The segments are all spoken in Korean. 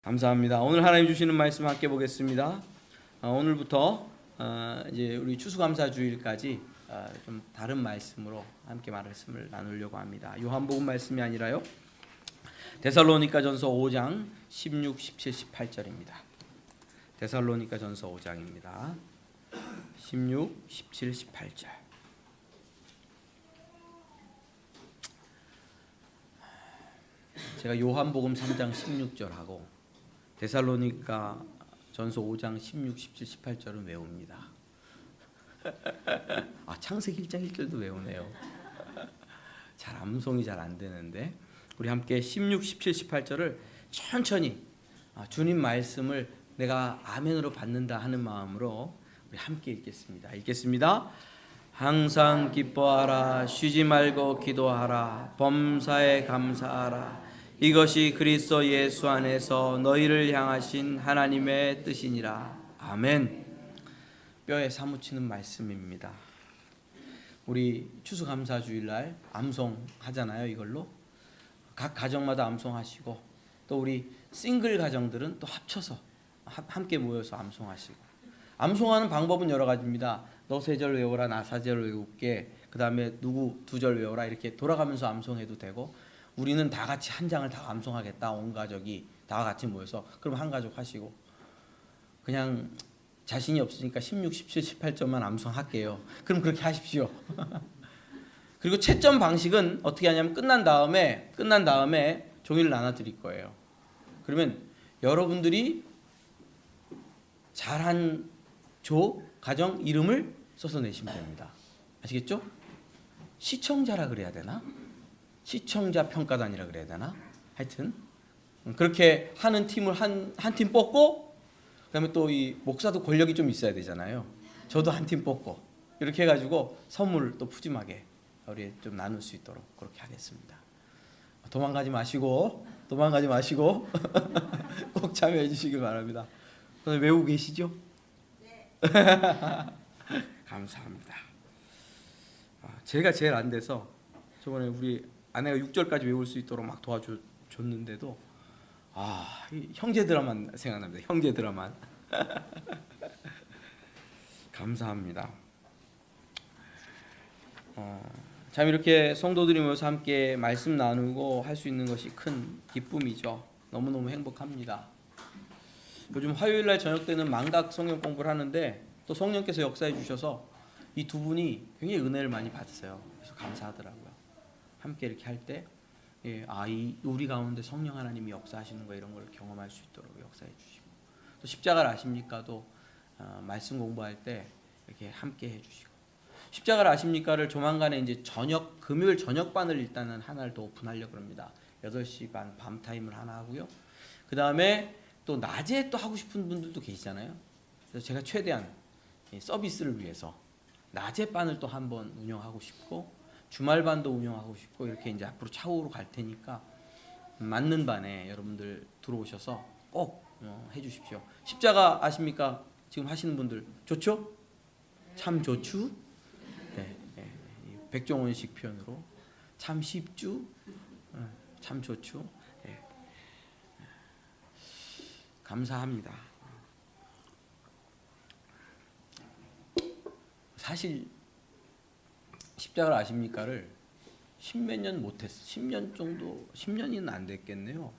감사합니다. 오늘 하나님 주시는 말씀 함께 보겠습니다. 오늘부터 이제 우리 추수감사주일까지 좀 다른 말씀으로 함께 말씀을 나누려고 합니다. 요한복음 말씀이 아니라요. 데살로니가전서 5장 16, 17, 18절입니다. 데살로니가전서 5장입니다. 16, 17, 18절. 제가 요한복음 3장 16절하고 데살로니가 전서 5장 16, 17, 18절은 외웁니다. 창세기 1장 1절도 외우네요. 잘 암송이 잘 안 되는데 우리 함께 16, 17, 18절을 천천히 주님 말씀을 내가 아멘으로 받는다 하는 마음으로 우리 함께 읽겠습니다. 읽겠습니다. 항상 기뻐하라, 쉬지 말고 기도하라, 범사에 감사하라. 이것이 그리스도 예수 안에서 너희를 향하신 하나님의 뜻이니라. 아멘. 뼈에 사무치는 말씀입니다. 우리 추수감사주일날 암송하잖아요. 이걸로 각 가정마다 암송하시고 또 우리 싱글 가정들은 또 합쳐서 함께 모여서 암송하시고, 암송하는 방법은 여러 가지입니다. 너 세 절 외워라, 나 4절 외울게, 그 다음에 누구 2절 외워라, 이렇게 돌아가면서 암송해도 되고, 우리는 다 같이 한 장을 다 암송하겠다, 온 가족이 다 같이 모여서, 그럼 한 가족 하시고, 그냥 자신이 없으니까 16, 17, 18점만 암송할게요. 그럼 그렇게 하십시오. 그리고 채점 방식은 어떻게 하냐면 끝난 다음에 종이를 나눠 드릴 거예요. 그러면 여러분들이 잘한 조 가정 이름을 써서 내시면 됩니다. 아시겠죠? 시청자라 그래야 되나? 시청자 평가단이라 그래야 되나? 하여튼 그렇게 하는 팀을 한 팀 뽑고, 그다음에 또 이 목사도 권력이 좀 있어야 되잖아요. 저도 한 팀 뽑고 이렇게 해가지고 선물 또 푸짐하게 우리 좀 나눌 수 있도록 그렇게 하겠습니다. 도망가지 마시고 꼭 참여해 주시길 바랍니다. 외우고 계시죠? 네. 감사합니다. 제가 제일 안 돼서 저번에 우리 아내가 6절까지 외울 수 있도록 막 도와줬는데도 형제 드라마 생각납니다. 형제 드라마. 감사합니다. 참 이렇게 성도들이 모여서 함께 말씀 나누고 할 수 있는 것이 큰 기쁨이죠. 너무너무 행복합니다. 요즘 화요일날 저녁 때는 망각 성경 공부를 하는데 또 성령께서 역사해 주셔서 이 두 분이 굉장히 은혜를 많이 받으세요. 그래서 감사하더라고요. 함께 이렇게 할 때 우리 가운데 성령 하나님이 역사하시는 거, 이런 걸 경험할 수 있도록 역사해 주시고, 또 십자가를 아십니까도 말씀 공부할 때 이렇게 함께 해주시고, 십자가를 아십니까를 조만간에 이제 금요일 저녁반을 일단은 하나를 더 오픈하려고 합니다. 8시 반 밤타임을 하나 하고요. 그 다음에 또 낮에 또 하고 싶은 분들도 계시잖아요. 그래서 제가 최대한 서비스를 위해서 낮에 반을 또 한번 운영하고 싶고, 주말반도 운영하고 싶고, 이렇게 이제 앞으로 차후로 갈 테니까 맞는 반에 여러분들 들어오셔서 꼭 해주십시오. 십자가 아십니까? 지금 하시는 분들 좋죠? 참 좋죠? 네, 백종원식 표현으로 참 쉽죠? 참 좋죠? 네. 감사합니다. 사실 십자가를 아십니까를 10몇 년 못했어. 10년 정도, 10년이는 안 됐겠네요.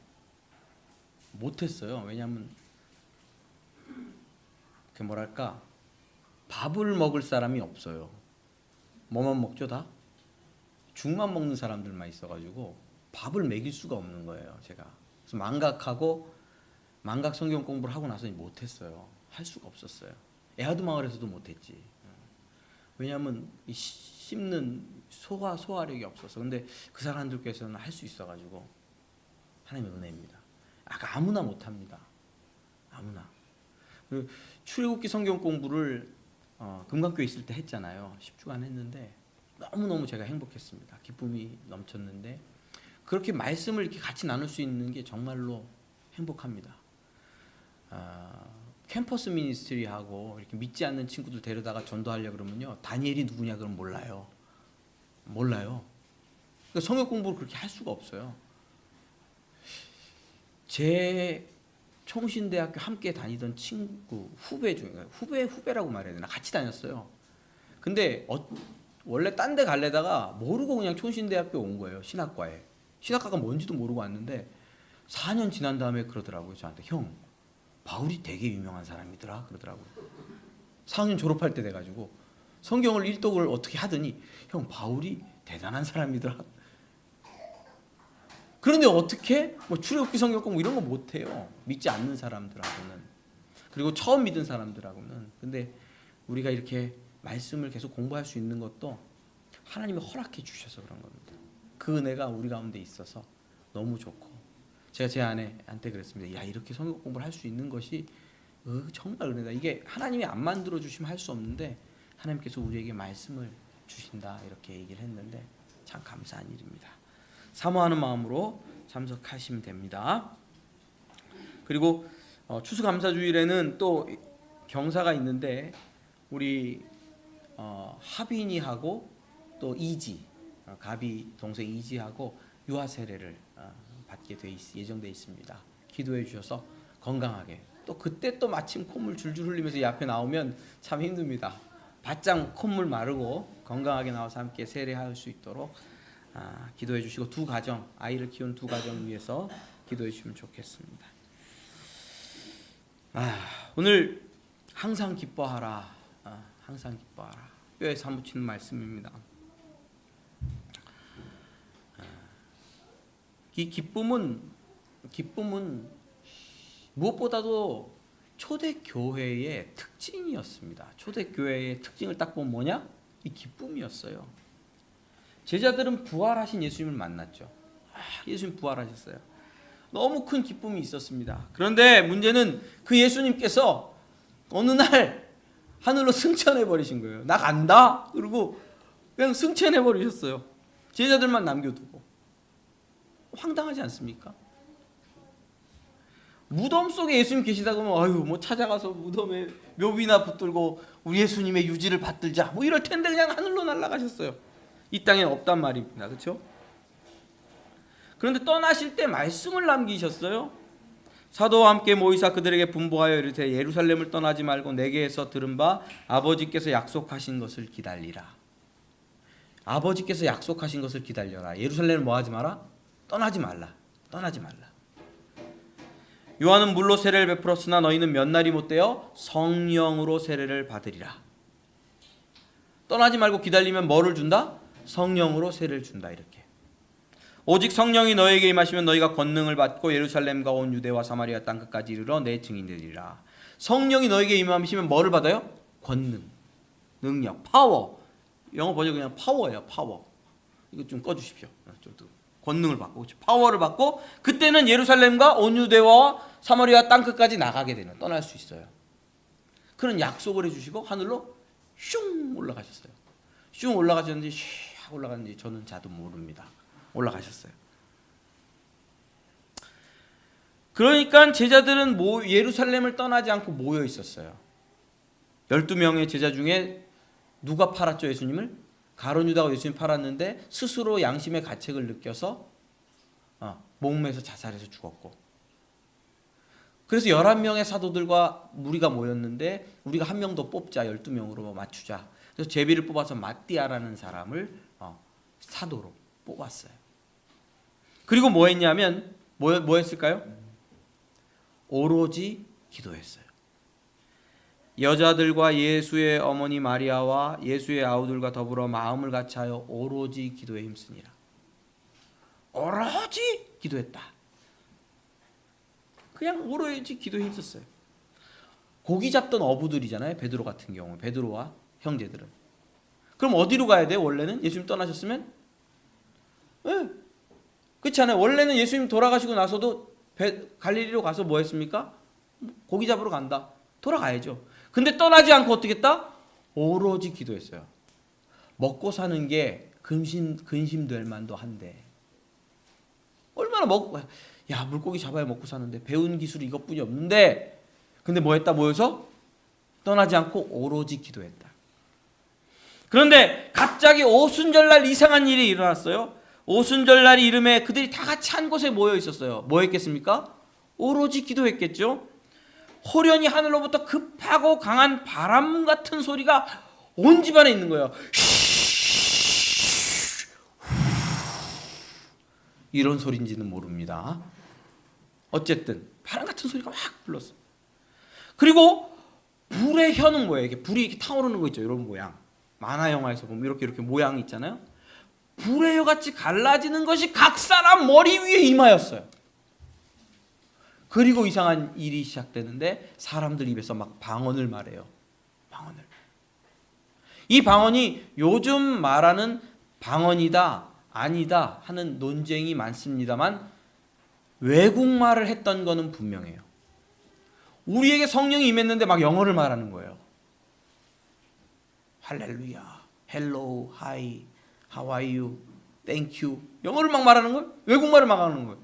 못했어요. 왜냐하면 그 뭐랄까, 밥을 먹을 사람이 없어요. 뭐만 먹죠 다? 죽만 먹는 사람들만 있어가지고 밥을 먹일 수가 없는 거예요. 제가 그래서 망각 성경 공부를 하고 나서 못했어요. 할 수가 없었어요. 에하드 마을에서도 못했지. 왜냐하면 이 씹는 소화력이 없어서. 근데 그 사람들께서는 할 수 있어가지고 하나님의 은혜입니다. 아무나 못합니다. 아무나. 그리고 출애굽기 성경 공부를 금강교회 있을 때 했잖아요. 10주간 했는데 너무너무 제가 행복했습니다. 기쁨이 넘쳤는데, 그렇게 말씀을 이렇게 같이 나눌 수 있는 게 정말로 행복합니다. 캠퍼스 미니스트리하고 이렇게 믿지 않는 친구들 데려다가 전도하려고 그러면요, 다니엘이 누구냐 그러면 몰라요. 그러니까 성경 공부를 그렇게 할 수가 없어요. 제 총신대학교 함께 다니던 친구 후배 중에 후배라고 말해야 되나 같이 다녔어요. 근데 원래 딴 데 갈래다가 모르고 그냥 총신대학교 온 거예요. 신학과에. 신학과가 뭔지도 모르고 왔는데 4년 지난 다음에 그러더라고요. 저한테 형 바울이 되게 유명한 사람이더라 그러더라고요. 4학년 졸업할 때 돼가지고 성경을 일독을 어떻게 하더니 형 바울이 대단한 사람이더라. 그런데 어떻게 뭐 출애굽기 성경공 뭐 이런 거 못해요. 믿지 않는 사람들하고는. 그리고 처음 믿은 사람들하고는. 근데 우리가 이렇게 말씀을 계속 공부할 수 있는 것도 하나님이 허락해 주셔서 그런 겁니다. 그 은혜가 우리 가운데 있어서 너무 좋고, 제가 제 아내한테 그랬습니다. 야, 이렇게 성경 공부를 할 수 있는 것이 정말 은혜다. 이게 하나님이 안 만들어 주시면 할 수 없는데 하나님께서 우리에게 말씀을 주신다, 이렇게 얘기를 했는데 참 감사한 일입니다. 사모하는 마음으로 참석하시면 됩니다. 그리고 추수감사주일에는 또 경사가 있는데 우리 하빈이하고 또 이지, 가비 동생 이지하고 유아 세례를 받게 예정돼 있습니다. 기도해 주셔서 건강하게, 또 그때 또 마침 콧물 줄줄 흘리면서 이 앞에 나오면 참 힘듭니다. 바짝 콧물 마르고 건강하게 나와서 함께 세례할 수 있도록 기도해 주시고, 두 가정, 아이를 키운 두 가정 위해서 기도해 주시면 좋겠습니다. 오늘 항상 기뻐하라, 항상 기뻐하라, 뼈에 사무치는 말씀입니다. 이 기쁨은 무엇보다도 초대교회의 특징이었습니다. 초대교회의 특징을 딱 보면 뭐냐? 이 기쁨이었어요. 제자들은 부활하신 예수님을 만났죠. 예수님 부활하셨어요. 너무 큰 기쁨이 있었습니다. 그런데 문제는 그 예수님께서 어느 날 하늘로 승천해 버리신 거예요. 나 간다. 그리고 그냥 승천해 버리셨어요. 제자들만 남겨두고. 황당하지 않습니까? 무덤 속에 예수님 계시다 그러면 뭐 찾아가서 무덤에 묘비나 붙들고 우리 예수님의 유지를 받들자 뭐 이럴 텐데 그냥 하늘로 날아가셨어요. 이 땅에 없단 말입니다. 그렇죠? 그런데 떠나실 때 말씀을 남기셨어요. 사도와 함께 모이사 그들에게 분부하여 이르되 예루살렘을 떠나지 말고 내게서 들은 바 아버지께서 약속하신 것을 기다리라. 아버지께서 약속하신 것을 기다려라. 예루살렘을 뭐 하지 마라? 떠나지 말라. 떠나지 말라. 요한은 물로 세례를 베풀었으나 너희는 몇 날이 못되어 성령으로 세례를 받으리라. 떠나지 말고 기다리면 뭐를 준다? 성령으로 세례를 준다. 이렇게. 오직 성령이 너에게 임하시면 너희가 권능을 받고 예루살렘과 온 유대와 사마리아 땅 끝까지 이르러 내 증인되리라. 성령이 너에게 임하시면 뭐를 받아요? 권능, 능력, 파워. 영어 번역 그냥 파워예요. 파워. 이거 좀 꺼주십시오. 좀 권능을 받고, 파워를 받고, 그때는 예루살렘과 온 유대와 사마리아 땅 끝까지 나가게 되는, 떠날 수 있어요. 그런 약속을 해주시고 하늘로 슝 올라가셨어요. 슝 올라가셨는지 슉 올라갔는지 저는 자도 모릅니다. 올라가셨어요. 그러니까 제자들은 예루살렘을 떠나지 않고 모여 있었어요. 12명의 제자 중에 누가 팔았죠, 예수님을? 가룟 유다가 예수님 팔았는데 스스로 양심의 가책을 느껴서 목매서 자살해서 죽었고, 그래서 11명의 사도들과 무리가 모였는데 우리가 한 명 더 뽑자, 12명으로 맞추자. 그래서 제비를 뽑아서 마띠아라는 사람을 사도로 뽑았어요. 그리고 뭐 했냐면 뭐 했을까요? 오로지 기도했어요. 여자들과 예수의 어머니 마리아와 예수의 아우들과 더불어 마음을 같이하여 오로지 기도에 힘쓰니라. 오로지 기도했다. 그냥 오로지 기도에 힘썼어요. 고기 잡던 어부들이잖아요. 베드로 같은 경우, 베드로와 형제들은. 그럼 어디로 가야 돼요? 원래는 예수님 떠나셨으면? 네. 그렇지 않아요? 원래는 예수님 돌아가시고 나서도 갈릴리로 가서 뭐 했습니까? 고기 잡으러 간다. 돌아가야죠. 근데 떠나지 않고 어떻게 했다? 오로지 기도했어요. 먹고 사는 게 근심될 만도 한데, 얼마나 야, 물고기 잡아야 먹고 사는데 배운 기술이 이것뿐이 없는데, 근데 뭐 했다? 모여서 떠나지 않고 오로지 기도했다. 그런데 갑자기 오순절날 이상한 일이 일어났어요. 오순절날 이름에 그들이 다 같이 한 곳에 모여 있었어요. 뭐 했겠습니까? 오로지 기도했겠죠. 호련히 하늘로부터 급하고 강한 바람 같은 소리가 온 집안에 있는 거예요. 이런 소리인지는 모릅니다. 어쨌든 바람 같은 소리가 막 불렀어요. 그리고 불의 혀는 뭐예요? 이게 불이 이렇게 타오르는 거 있죠. 이런 모양. 만화 영화에서 보면 이렇게 모양이 있잖아요. 불의 혀같이 갈라지는 것이 각 사람 머리 위에 임하였어요. 그리고 이상한 일이 시작되는데 사람들 입에서 막 방언을 말해요. 방언을. 이 방언이 요즘 말하는 방언이다 아니다 하는 논쟁이 많습니다만 외국말을 했던 거는 분명해요. 우리에게 성령이 임했는데 막 영어를 말하는 거예요. 할렐루야, 헬로, 하이, how are you, thank you. 영어를 막 말하는 거예요. 외국말을 막 하는 거예요.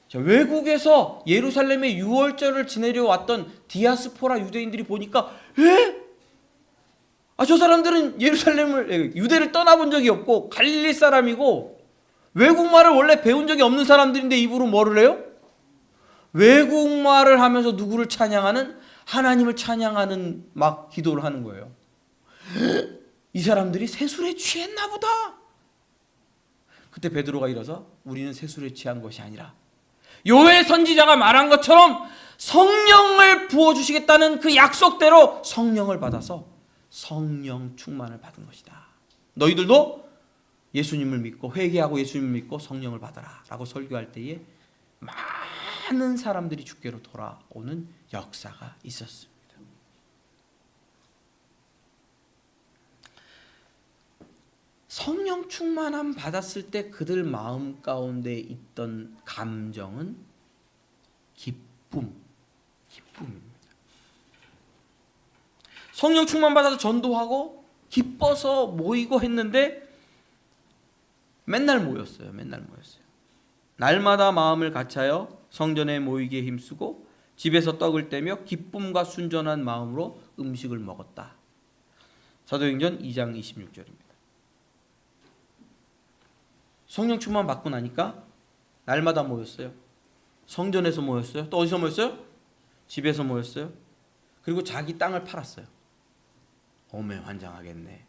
자, 외국에서 예루살렘에 유월절을 지내려 왔던 디아스포라 유대인들이 보니까 저 사람들은 유대를 떠나본 적이 없고 갈릴리 사람이고 외국말을 원래 배운 적이 없는 사람들인데 입으로 뭐를 해요? 외국말을 하면서 누구를 찬양하는? 하나님을 찬양하는 막 기도를 하는 거예요. 이 사람들이 세술에 취했나 보다. 그때 베드로가 일어서 우리는 세술에 취한 것이 아니라 요엘 선지자가 말한 것처럼 성령을 부어주시겠다는 그 약속대로 성령을 받아서 성령 충만을 받은 것이다. 너희들도 예수님을 믿고 회개하고 예수님을 믿고 성령을 받아라 라고 설교할 때에 많은 사람들이 주께로 돌아오는 역사가 있었습니다. 성령 충만함 받았을 때 그들 마음 가운데 있던 감정은 기쁨입니다. 성령 충만 받아서 전도하고 기뻐서 모이고 했는데 맨날 모였어요. 날마다 마음을 같이하여 성전에 모이기에 힘쓰고 집에서 떡을 떼며 기쁨과 순전한 마음으로 음식을 먹었다. 사도행전 2장 26절입니다. 성령 충만 받고 나니까 날마다 모였어요. 성전에서 모였어요. 또 어디서 모였어요? 집에서 모였어요. 그리고 자기 땅을 팔았어요. 어매환장하겠네.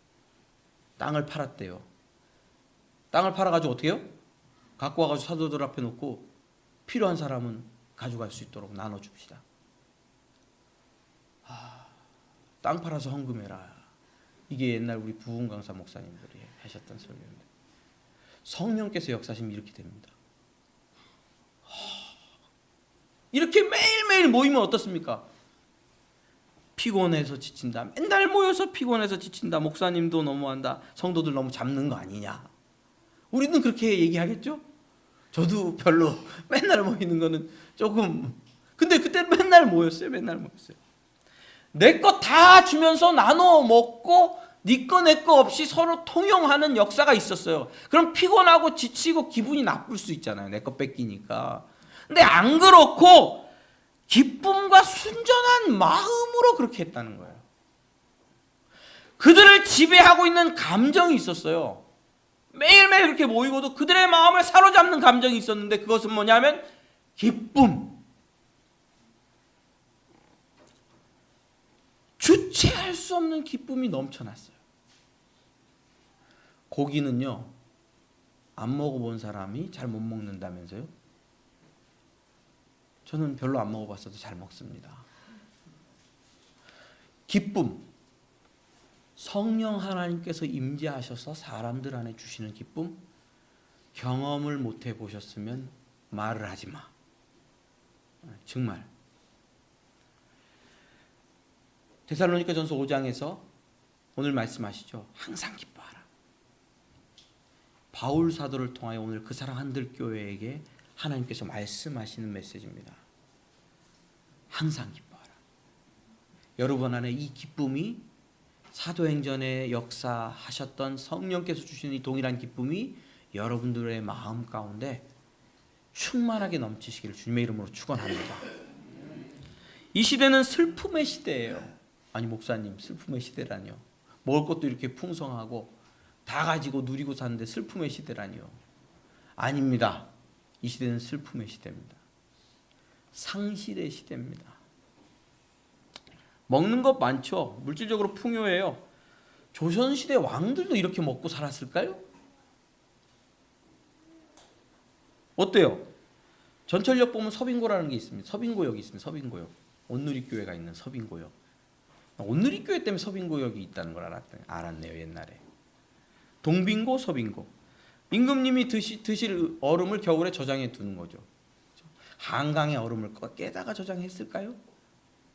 땅을 팔았대요. 땅을 팔아가지고 어떻게 해요? 갖고 와가지고 사도들 앞에 놓고 필요한 사람은 가져갈 수 있도록 나눠줍시다. 땅 팔아서 헌금해라. 이게 옛날 우리 부흥강사 목사님들이 하셨던 설교입니다. 성령께서 역사하시면 이렇게 됩니다. 이렇게 매일매일 모이면 어떻습니까? 피곤해서 지친다. 맨날 모여서 피곤해서 지친다. 목사님도 너무한다. 성도들 너무 잡는 거 아니냐. 우리는 그렇게 얘기하겠죠? 저도 별로 맨날 모이는 거는 조금. 근데 그때 맨날 모였어요. 내 거 다 주면서 나눠 먹고 네 거 내 거 없이 서로 통용하는 역사가 있었어요. 그럼 피곤하고 지치고 기분이 나쁠 수 있잖아요. 내 거 뺏기니까. 근데 안 그렇고 기쁨과 순전한 마음으로 그렇게 했다는 거예요. 그들을 지배하고 있는 감정이 있었어요. 매일매일 그렇게 모이고도 그들의 마음을 사로잡는 감정이 있었는데 그것은 뭐냐면 기쁨. 주체할 수 없는 기쁨이 넘쳐났어요. 고기는요, 안 먹어본 사람이 잘 못 먹는다면서요? 저는 별로 안 먹어봤어도 잘 먹습니다. 기쁨. 성령 하나님께서 임재하셔서 사람들 안에 주시는 기쁨. 경험을 못 해보셨으면 말을 하지 마. 정말. 데살로니가전서 5장에서 오늘 말씀하시죠. 항상 기뻐하라. 바울 사도를 통하여 오늘 그 사랑 한들 교회에게 하나님께서 말씀하시는 메시지입니다. 항상 기뻐하라. 여러분 안에 이 기쁨이 사도행전에 역사하셨던 성령께서 주시는 이 동일한 기쁨이 여러분들의 마음 가운데 충만하게 넘치시기를 주님의 이름으로 축원합니다. 이 시대는 슬픔의 시대예요. 아니 목사님, 슬픔의 시대라니요. 먹을 것도 이렇게 풍성하고 다 가지고 누리고 사는데 슬픔의 시대라니요. 아닙니다. 이 시대는 슬픔의 시대입니다. 상실의 시대입니다. 먹는 것 많죠. 물질적으로 풍요해요. 조선시대 왕들도 이렇게 먹고 살았을까요? 어때요? 전철역 보면 서빙고라는 게 있습니다. 서빙고역이 있습니다. 서빙고역. 온누리교회가 있는 서빙고역. 온누리교회 때문에 서빙고역이 있다는 걸 알았네요. 옛날에. 동빙고, 서빙고. 임금님이 드실 얼음을 겨울에 저장해 두는 거죠. 한강의 얼음을 깨다가 저장했을까요?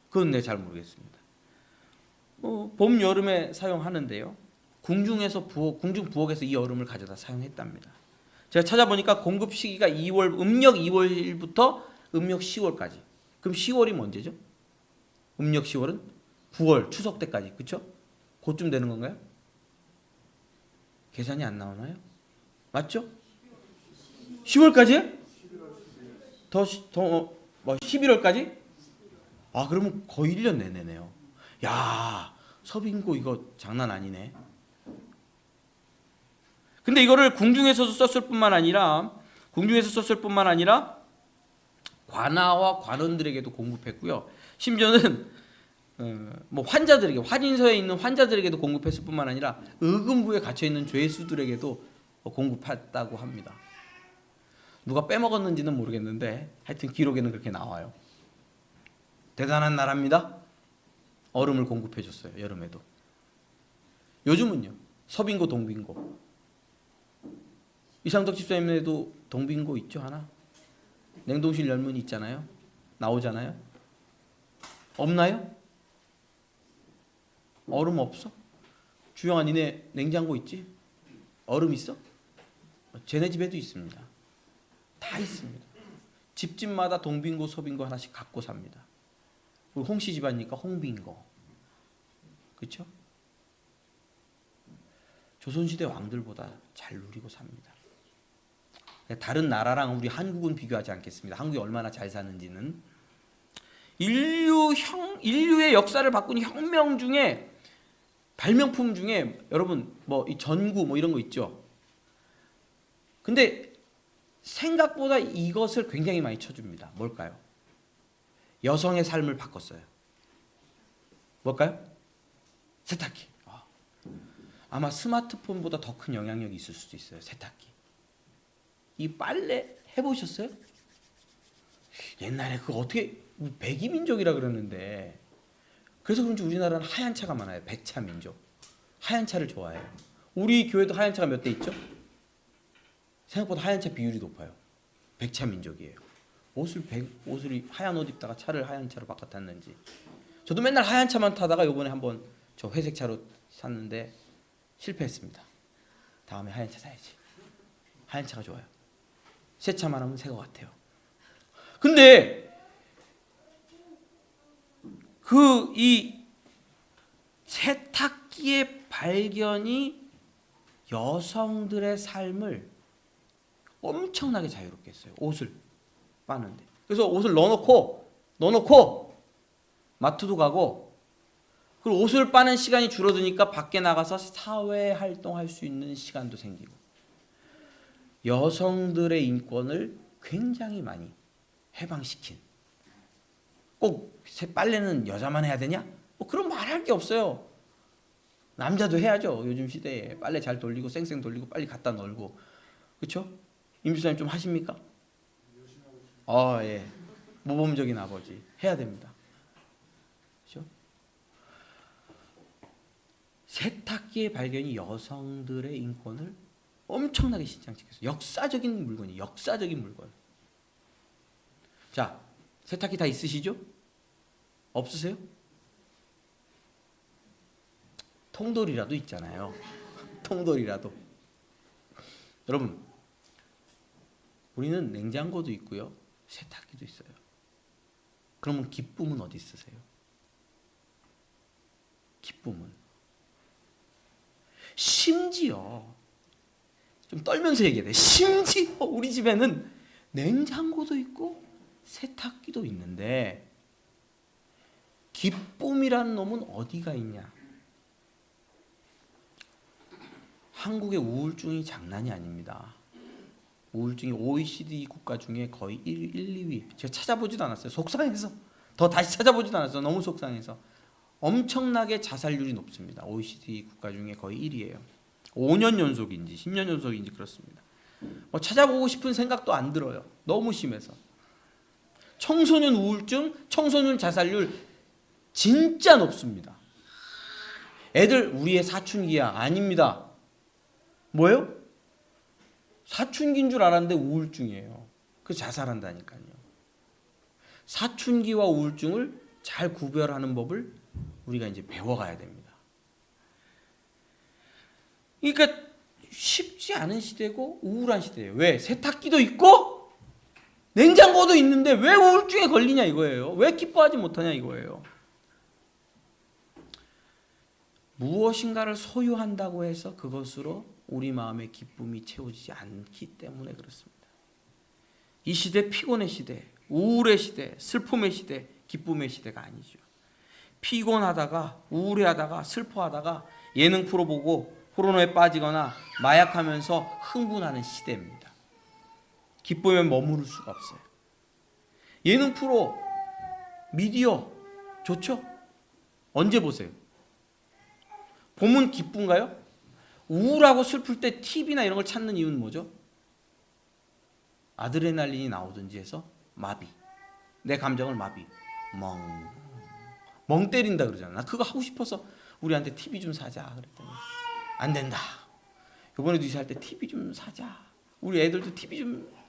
그건 잘 모르겠습니다. 봄, 여름에 사용하는데요. 궁중 부엌에서 이 얼음을 가져다 사용했답니다. 제가 찾아보니까 공급 시기가 음력 2월부터 음력 10월까지. 그럼 10월이 언제죠? 음력 10월은 9월 추석 때까지. 그렇죠? 그쯤 되는 건가요? 계산이 안 나오나요? 맞죠? 10월까지요? 더 11월까지? 아, 그러면 거의 1년 내내네요. 야, 서빙고 이거 장난 아니네. 근데 이거를 궁중에서도 썼을 뿐만 아니라 관아와 관원들에게도 공급했고요. 심지어는 환자들에게, 환인서에 있는 환자들에게도 공급했을 뿐만 아니라 의금부에 갇혀 있는 죄수들에게도 공급했다고 합니다. 누가 빼먹었는지는 모르겠는데 하여튼 기록에는 그렇게 나와요. 대단한 나라입니다. 얼음을 공급해 줬어요. 여름에도. 요즘은요. 서빙고, 동빙고. 이상덕 집사님네도 동빙고 있죠, 하나? 냉동실 열문 있잖아요. 나오잖아요. 없나요? 얼음 없어? 주영아, 니네 냉장고 있지? 얼음 있어? 쟤네 집에도 있습니다. 다 있습니다. 집집마다 동빙고, 서빙고 하나씩 갖고 삽니다. 우리 홍씨 집안이니까 홍빙고. 그렇죠? 조선시대 왕들보다 잘 누리고 삽니다. 다른 나라랑 우리 한국은 비교하지 않겠습니다. 한국이 얼마나 잘 사는지는. 인류의 역사를 바꾼 혁명 중에, 발명품 중에 여러분 이 전구 이런 거 있죠. 근데 생각보다 이것을 굉장히 많이 쳐줍니다. 뭘까요? 여성의 삶을 바꿨어요. 뭘까요? 세탁기. 아마 스마트폰보다 더 큰 영향력이 있을 수도 있어요. 세탁기. 이 빨래 해보셨어요? 옛날에 그거 어떻게 백이민족이라 그러는데, 그래서 그런지 우리나라는 하얀 차가 많아요. 백차 민족. 하얀 차를 좋아해요. 우리 교회도 하얀 차가 몇 대 있죠? 생각보다 하얀 차 비율이 높아요. 백차 민족이에요. 옷을 하얀 옷 입다가 차를 하얀 차로 바꿔 탔는지. 저도 맨날 하얀 차만 타다가 요번에 한번 저 회색 차로 샀는데 실패했습니다. 다음에 하얀 차 사야지. 하얀 차가 좋아요. 새 차만 하면 새 것 같아요. 근데 이 세탁기의 발견이 여성들의 삶을 엄청나게 자유롭게 했어요. 옷을 빠는데. 그래서 옷을 넣어놓고 마트도 가고, 그리고 옷을 빠는 시간이 줄어드니까 밖에 나가서 사회 활동할 수 있는 시간도 생기고, 여성들의 인권을 굉장히 많이 해방시킨. 꼭 빨래는 여자만 해야 되냐? 그런 말할 게 없어요. 남자도 해야죠. 요즘 시대에 빨래 잘 돌리고 쌩쌩 돌리고 빨리 갖다 널고. 그렇죠? 임주사님 좀 하십니까? 예. 모범적인 아버지 해야 됩니다. 그렇죠? 세탁기의 발견이 여성들의 인권을 엄청나게 신장시켰어요. 역사적인 물건이에요. 역사적인 물건. 자, 세탁기 다 있으시죠? 없으세요? 통돌이라도 있잖아요. 통돌이라도. 여러분, 우리는 냉장고도 있고요. 세탁기도 있어요. 그러면 기쁨은 어디 있으세요? 기쁨은. 심지어, 좀 떨면서 얘기해야 돼. 심지어 우리 집에는 냉장고도 있고 세탁기도 있는데 기쁨이란 놈은 어디가 있냐? 한국의 우울증이 장난이 아닙니다. 우울증이 OECD 국가 중에 거의 1, 2위. 제가 찾아보지도 않았어요. 속상해서. 더 다시 찾아보지도 않았어요. 너무 속상해서. 엄청나게 자살률이 높습니다. OECD 국가 중에 거의 1위예요. 5년 연속인지 10년 연속인지 그렇습니다. 뭐 찾아보고 싶은 생각도 안 들어요. 너무 심해서. 청소년 우울증, 청소년 자살률 진짜 높습니다. 애들 우리의 사춘기야. 아닙니다. 뭐예요? 사춘기인 줄 알았는데 우울증이에요. 그래서 자살한다니까요. 사춘기와 우울증을 잘 구별하는 법을 우리가 이제 배워가야 됩니다. 그러니까 쉽지 않은 시대고 우울한 시대예요. 왜? 세탁기도 있고 냉장고도 있는데 왜 우울증에 걸리냐 이거예요. 왜 기뻐하지 못하냐 이거예요. 무엇인가를 소유한다고 해서 그것으로 우리 마음의 기쁨이 채워지지 않기 때문에 그렇습니다. 이 시대 피곤의 시대, 우울의 시대, 슬픔의 시대, 기쁨의 시대가 아니죠. 피곤하다가 우울해하다가 슬퍼하다가 예능 프로 보고 포르노에 빠지거나 마약하면서 흥분하는 시대입니다. 기쁨에 머무를 수가 없어요. 예능 프로, 미디어 좋죠? 언제 보세요? 보면 기쁜가요? 우울하고 슬플 때 TV나 이런 걸 찾는 이유는 뭐죠? 아드레날린이 나오든지 해서 마비. 내 감정을 마비. 멍 때린다 그러잖아. 나 그거 하고 싶어서 우리한테 TV 좀 사자 그랬더니 안 된다. 이번에도 이사할 때 TV 좀 사자. 우리 애들도 TV 좀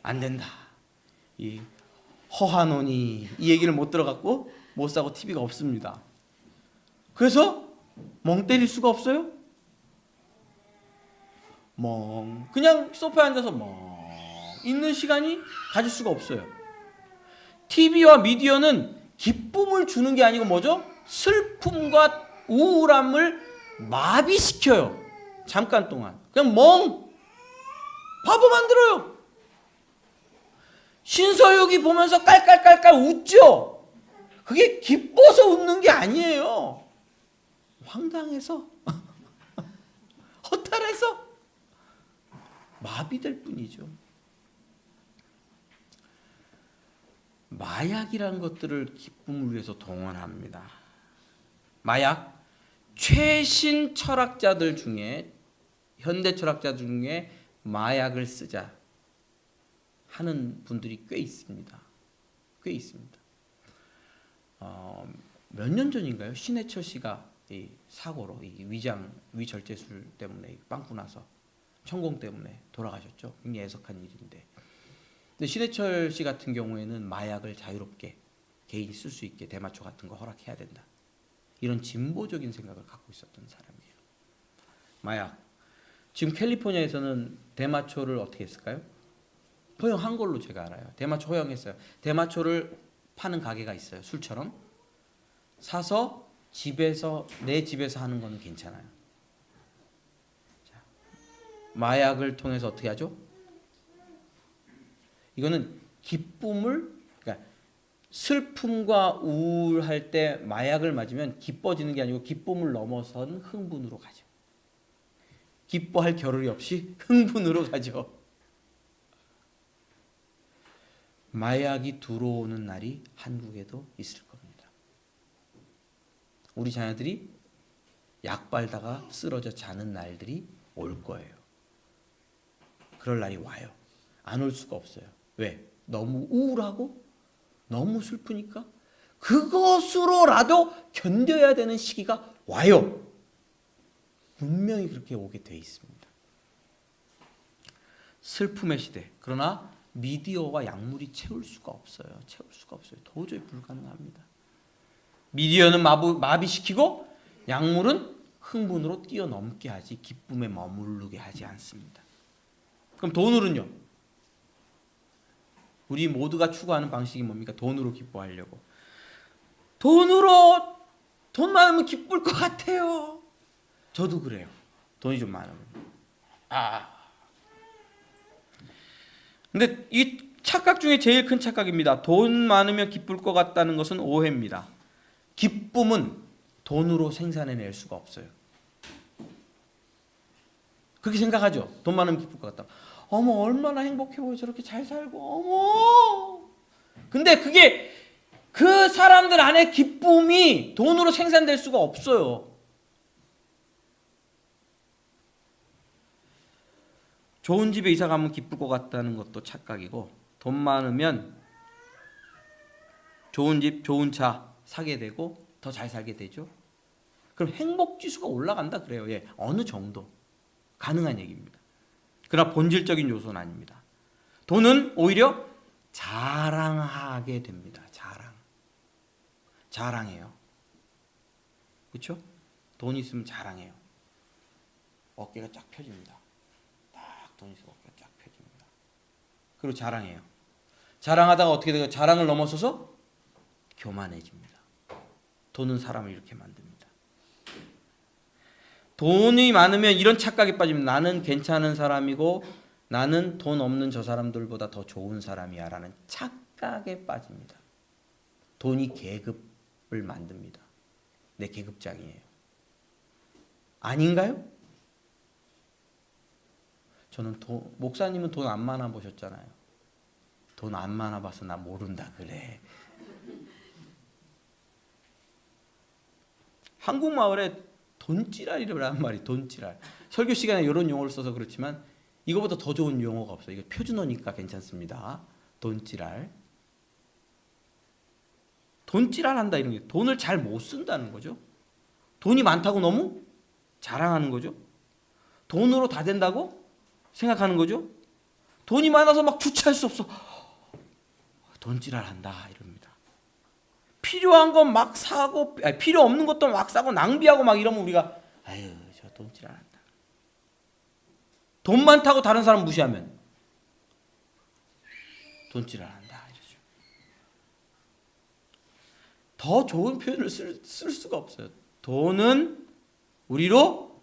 안 된다. 이 허하노니 이 얘기를 못 들어갖고 못 사고 TV가 없습니다. 그래서 멍 때릴 수가 없어요? 그냥 소파에 앉아서 있는 시간이 가질 수가 없어요. TV와 미디어는 기쁨을 주는 게 아니고 뭐죠? 슬픔과 우울함을 마비시켜요. 잠깐 동안. 그냥 바보 만들어요. 신서유기 보면서 깔깔깔깔 웃죠? 그게 기뻐서 웃는 게 아니에요. 황당해서 허탈해서 마비될 뿐이죠. 마약이라는 것들을 기쁨을 위해서 동원합니다. 마약, 최신 철학자들 중에 현대 철학자 중에 마약을 쓰자 하는 분들이 꽤 있습니다. 꽤 있습니다. 몇 년 전인가요? 신해철 씨가 이 사고로 이 위절제술 때문에 빵꾸 나서 천공 때문에 돌아가셨죠. 굉장히 애석한 일인데. 근데 신해철 씨 같은 경우에는 마약을 자유롭게 개인이 쓸 수 있게 대마초 같은 거 허락해야 된다. 이런 진보적인 생각을 갖고 있었던 사람이에요. 마약. 지금 캘리포니아에서는 대마초를 어떻게 했을까요? 허용한 걸로 제가 알아요. 대마초 허용했어요. 대마초를 파는 가게가 있어요. 술처럼. 사서 내 집에서 하는 거는 괜찮아요. 자, 마약을 통해서 어떻게 하죠? 이거는 기쁨을, 그러니까 슬픔과 우울할 때 마약을 맞으면 기뻐지는 게 아니고 기쁨을 넘어선 흥분으로 가죠. 기뻐할 겨를이 없이 흥분으로 가죠. 마약이 들어오는 날이 한국에도 있을 겁니다. 우리 자녀들이 약 빨다가 쓰러져 자는 날들이 올 거예요. 그럴 날이 와요. 안 올 수가 없어요. 왜? 너무 우울하고 너무 슬프니까 그것으로라도 견뎌야 되는 시기가 와요. 분명히 그렇게 오게 돼 있습니다. 슬픔의 시대. 그러나 미디어와 약물이 채울 수가 없어요. 도저히 불가능합니다. 미디어는 마비시키고 약물은 흥분으로 뛰어넘게 하지 기쁨에 머무르게 하지 않습니다. 그럼 돈으로는요? 우리 모두가 추구하는 방식이 뭡니까? 돈으로 기뻐하려고. 돈 많으면 기쁠 것 같아요. 저도 그래요. 돈이 좀 많으면. 근데 이 착각 중에 제일 큰 착각입니다. 돈 많으면 기쁠 것 같다는 것은 오해입니다. 기쁨은 돈으로 생산해낼 수가 없어요. 그렇게 생각하죠. 돈 많으면 기쁠 것 같다. 어머 얼마나 행복해 보여 저렇게 잘 살고 어머. 근데 그게 그 사람들 안에 기쁨이 돈으로 생산될 수가 없어요. 좋은 집에 이사 가면 기쁠 것 같다는 것도 착각이고 돈 많으면 좋은 집, 좋은 차 사게 되고 더 잘 살게 되죠. 그럼 행복 지수가 올라간다 그래요. 예, 어느 정도 가능한 얘기입니다. 그러나 본질적인 요소는 아닙니다. 돈은 오히려 자랑하게 됩니다. 자랑해요. 그렇죠? 돈이 있으면 자랑해요. 어깨가 쫙 펴집니다. 딱 돈이 있으면 어깨가 쫙 펴집니다. 그리고 자랑해요. 자랑하다가 어떻게 돼요? 자랑을 넘어서서 교만해집니다. 돈은 사람을 이렇게 만듭니다. 돈이 많으면 이런 착각에 빠지면 나는 괜찮은 사람이고 나는 돈 없는 저 사람들보다 더 좋은 사람이야 라는 착각에 빠집니다. 돈이 계급을 만듭니다. 내 계급장이에요. 아닌가요? 저는 목사님은 돈 안 많아 보셨잖아요. 돈 안 많아 봐서 나 모른다 그래. 한국 마을에 돈찌랄이라는 말이 돈찌랄. 설교 시간에 이런 용어를 써서 그렇지만 이거보다 더 좋은 용어가 없어요. 이거 표준어니까 괜찮습니다. 돈찌랄. 돈찌랄한다 이런 게 돈을 잘 못 쓴다는 거죠. 돈이 많다고 너무 자랑하는 거죠. 돈으로 다 된다고 생각하는 거죠. 돈이 많아서 막 주체할 수 없어. 돈찌랄한다 이럽니다. 필요한 건 막 사고 필요 없는 것도 막 사고 낭비하고 막 이러면 우리가 아유 저 돈찌랄한다. 돈 많다고 다른 사람 무시하면 돈찌랄한다 이러죠. 더 좋은 표현을 쓸 수가 없어요. 돈은 우리로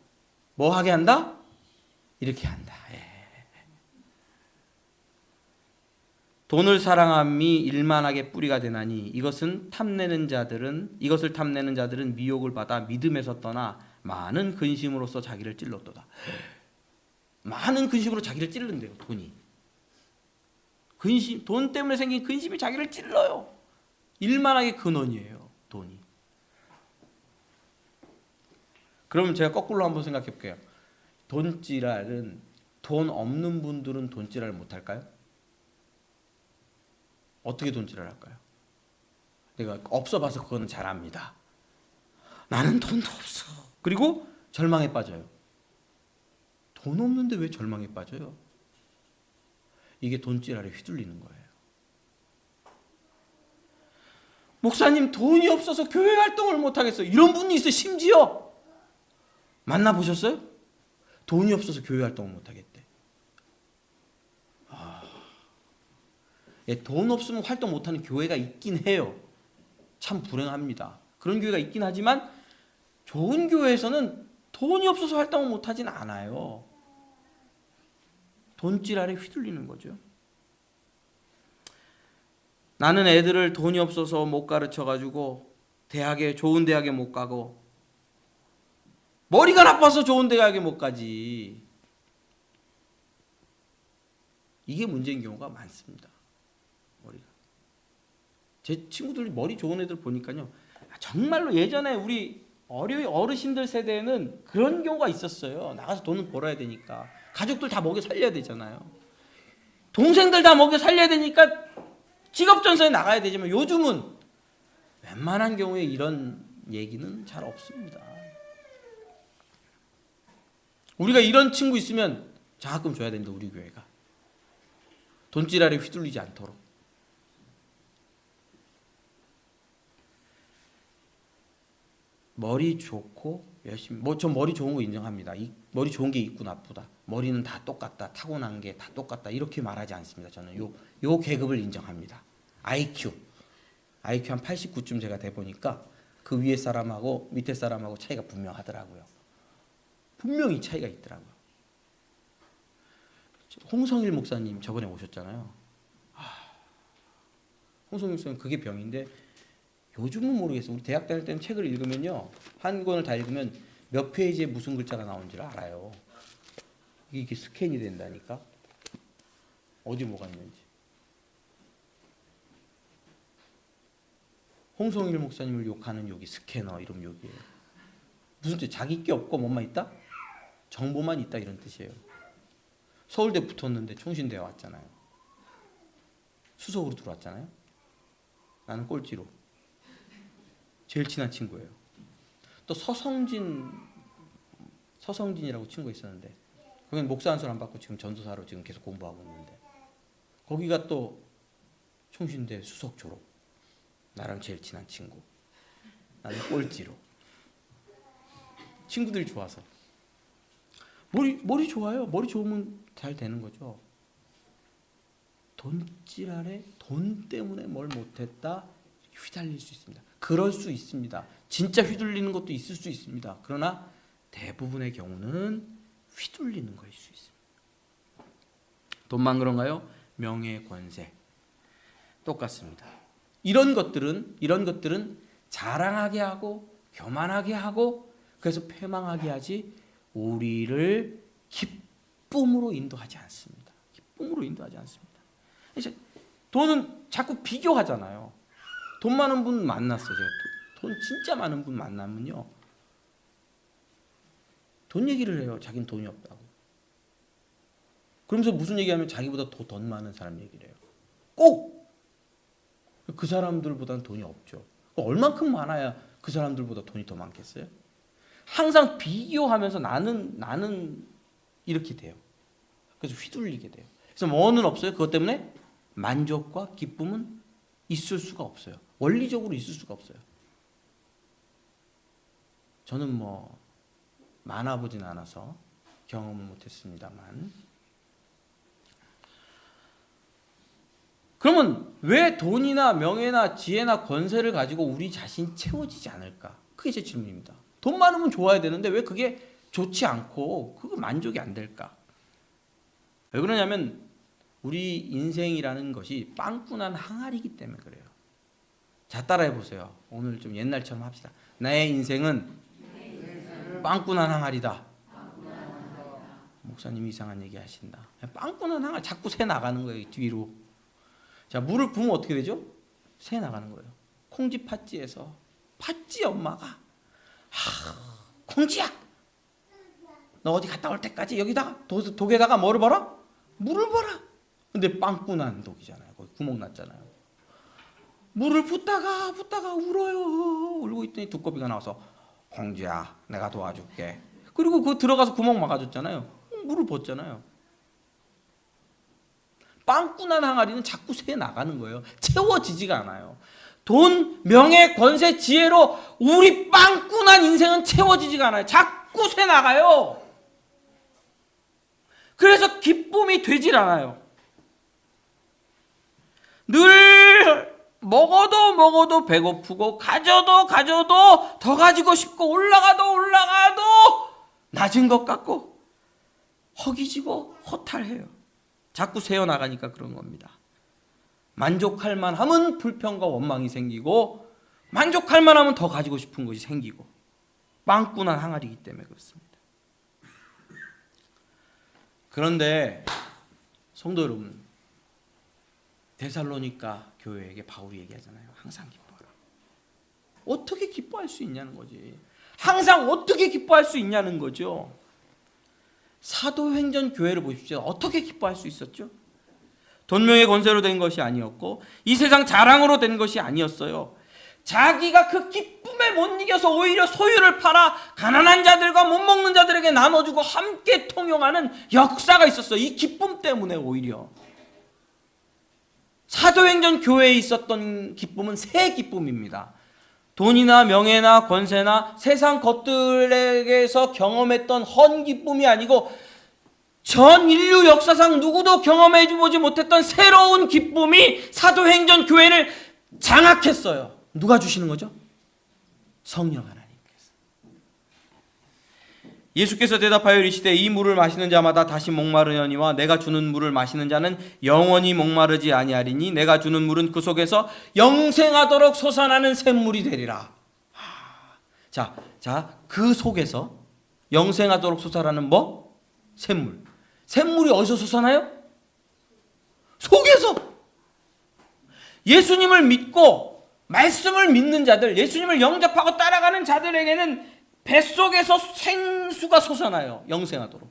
뭐 하게 한다? 이렇게 한다. 예. 돈을 사랑함이 일만하게 뿌리가 되나니 이것을 탐내는 자들은 미혹을 받아 믿음에서 떠나 많은 근심으로써 자기를 찔렀도다. 많은 근심으로 자기를 찔른대요. 돈이. 근심, 돈 때문에 생긴 근심이 자기를 찔러요. 일만하게 근원이에요. 돈이. 그러면 제가 거꾸로 한번 생각해 볼게요. 돈찌랄은 돈 없는 분들은 돈찌랄 못할까요? 어떻게 돈찌랄 할까요? 내가 없어 봐서 그거는 잘 압니다. 나는 돈도 없어. 그리고 절망에 빠져요. 돈 없는데 왜 절망에 빠져요? 이게 돈찌랄에 휘둘리는 거예요. 목사님 돈이 없어서 교회 활동을 못하겠어요. 이런 분이 있어요. 심지어 만나보셨어요? 돈이 없어서 교회 활동을 못하겠대. 예, 돈 없으면 활동 못하는 교회가 있긴 해요. 참 불행합니다. 그런 교회가 있긴 하지만 좋은 교회에서는 돈이 없어서 활동을 못하진 않아요. 돈찌랄에 휘둘리는 거죠. 나는 애들을 돈이 없어서 못 가르쳐가지고 좋은 대학에 못 가고 머리가 나빠서 좋은 대학에 못 가지. 이게 문제인 경우가 많습니다. 머리가. 제 친구들 머리 좋은 애들 보니까요. 정말로 예전에 우리 어르신들 세대에는 그런 경우가 있었어요. 나가서 돈을 벌어야 되니까. 가족들 다 먹여 살려야 되잖아요. 동생들 다 먹여 살려야 되니까 직업전선에 나가야 되지만 요즘은 웬만한 경우에 이런 얘기는 잘 없습니다. 우리가 이런 친구 있으면 장학금 줘야 된다. 우리 교회가. 돈찌랄에 휘둘리지 않도록. 머리 좋고 열심히 전 머리 좋은 거 인정합니다. 머리 좋은 게 있고 나쁘다. 머리는 다 똑같다. 타고난 게 다 똑같다. 이렇게 말하지 않습니다. 저는 요 계급을 인정합니다. IQ 한 89쯤 제가 돼 보니까 그 위에 사람하고 밑에 사람하고 차이가 분명하더라고요. 분명히 차이가 있더라고요. 홍성일 목사님 저번에 오셨잖아요. 홍성일 목사님 그게 병인데 요즘은 모르겠어요. 우리 대학 다닐 때는 책을 읽으면요. 한 권을 다 읽으면 몇 페이지에 무슨 글자가 나오는지를 알아요. 이게 스캔이 된다니까. 어디 뭐가 있는지. 홍성일 목사님을 욕하는 욕이 스캐너 이런 욕이에요. 무슨 뜻? 자기 게 없고 뭐만 있다? 정보만 있다 이런 뜻이에요. 서울대 붙었는데 총신대에 왔잖아요. 수석으로 들어왔잖아요. 나는 꼴찌로. 제일 친한 친구예요. 또 서성진이라고 친구가 있었는데 거기는 목사 한 손 안 받고 지금 전도사로 지금 계속 공부하고 있는데 거기가 또 총신대 수석 졸업. 나랑 제일 친한 친구. 나는 꼴찌로. 친구들이 좋아서. 머리 좋아요. 머리 좋으면 잘 되는 거죠. 돈지랄에 돈 때문에 뭘 못했다 휘달릴 수 있습니다. 그럴 수 있습니다. 진짜 휘둘리는 것도 있을 수 있습니다. 그러나 대부분의 경우는 휘둘리는 것일 수 있습니다. 돈만 그런가요? 명예, 권세 똑같습니다. 이런 것들은 자랑하게 하고 교만하게 하고 그래서 패망하게 하지 우리를 기쁨으로 인도하지 않습니다. 기쁨으로 인도하지 않습니다. 이제 돈은 자꾸 비교하잖아요. 돈 많은 분 만났어요. 제가 돈 진짜 많은 분 만나면요. 돈 얘기를 해요. 자기는 돈이 없다고. 그러면서 무슨 얘기하면 자기보다 더 돈 많은 사람 얘기를 해요. 꼭! 그 사람들보다는 돈이 없죠. 얼만큼 많아야 그 사람들보다 돈이 더 많겠어요? 항상 비교하면서 나는 이렇게 돼요. 그래서 휘둘리게 돼요. 그래서 뭐는 없어요. 그것 때문에 만족과 기쁨은 있을 수가 없어요. 원리적으로 있을 수가 없어요. 저는 뭐 많아보진 않아서 경험을 못했습니다만 그러면 왜 돈이나 명예나 지혜나 권세를 가지고 우리 자신이 채워지지 않을까? 그게 제 질문입니다. 돈 많으면 좋아야 되는데 왜 그게 좋지 않고 그거 만족이 안 될까? 왜 그러냐면 우리 인생이라는 것이 빵꾸난 항아리이기 때문에 그래요. 자, 따라해 보세요. 오늘 좀 옛날처럼 합시다. 나의 인생은 빵꾸난 항아리다. 목사님이 이상한 얘기 하신다. 빵꾸난 항아리 자꾸 새 나가는 거예요. 뒤로. 자, 물을 부으면 어떻게 되죠? 새 나가는 거예요. 콩지 팥지에서 팥지 엄마가 콩지야 너 어디 갔다 올 때까지 여기다가 독에다가 뭐를 벌어? 물을 벌어. 근데 빵꾸난 독이잖아요. 거기 구멍 났잖아요. 물을 붓다가 울어요. 울고 있더니 두꺼비가 나와서 콩지야 내가 도와줄게. 그리고 그 들어가서 구멍 막아줬잖아요. 물을 붓잖아요. 빵꾸난 항아리는 자꾸 새 나가는 거예요. 채워지지가 않아요. 돈, 명예, 권세, 지혜로 우리 빵꾸난 인생은 채워지지가 않아요. 자꾸 새 나가요. 그래서 기쁨이 되질 않아요. 늘 먹어도 배고프고 가져도 더 가지고 싶고 올라가도 낮은 것 같고 허기지고 허탈해요. 자꾸 새어나가니까 그런 겁니다. 만족할 만하면 불평과 원망이 생기고 만족할 만하면 더 가지고 싶은 것이 생기고 빵꾸난 항아리이기 때문에 그렇습니다. 그런데 성도 여러분, 데살로니가 교회에게 바울이 얘기하잖아요. 항상 기뻐하라. 어떻게 기뻐할 수 있냐는 거지. 항상 어떻게 기뻐할 수 있냐는 거죠. 사도행전 교회를 보십시오. 어떻게 기뻐할 수 있었죠? 돈명의 권세로 된 것이 아니었고 이 세상 자랑으로 된 것이 아니었어요. 자기가 그 기쁨에 못 이겨서 오히려 소유를 팔아 가난한 자들과 못 먹는 자들에게 나눠주고 함께 통용하는 역사가 있었어요. 이 기쁨 때문에 오히려. 사도행전 교회에 있었던 기쁨은 새 기쁨입니다. 돈이나 명예나 권세나 세상 것들에게서 경험했던 헌 기쁨이 아니고 전 인류 역사상 누구도 경험해보지 못했던 새로운 기쁨이 사도행전 교회를 장악했어요. 누가 주시는 거죠? 성령 하나님께서. 예수께서 대답하여 이르시되 이 물을 마시는 자마다 다시 목마르려니와 내가 주는 물을 마시는 자는 영원히 목마르지 아니하리니 내가 주는 물은 그 속에서 영생하도록 솟아나는 샘물이 되리라. 자, 그 속에서 영생하도록 솟아나는 뭐? 샘물. 샘물이 어디서 솟아나요? 속에서. 예수님을 믿고 말씀을 믿는 자들, 예수님을 영접하고 따라가는 자들에게는 뱃속에서 생수가 솟아나요. 영생하도록.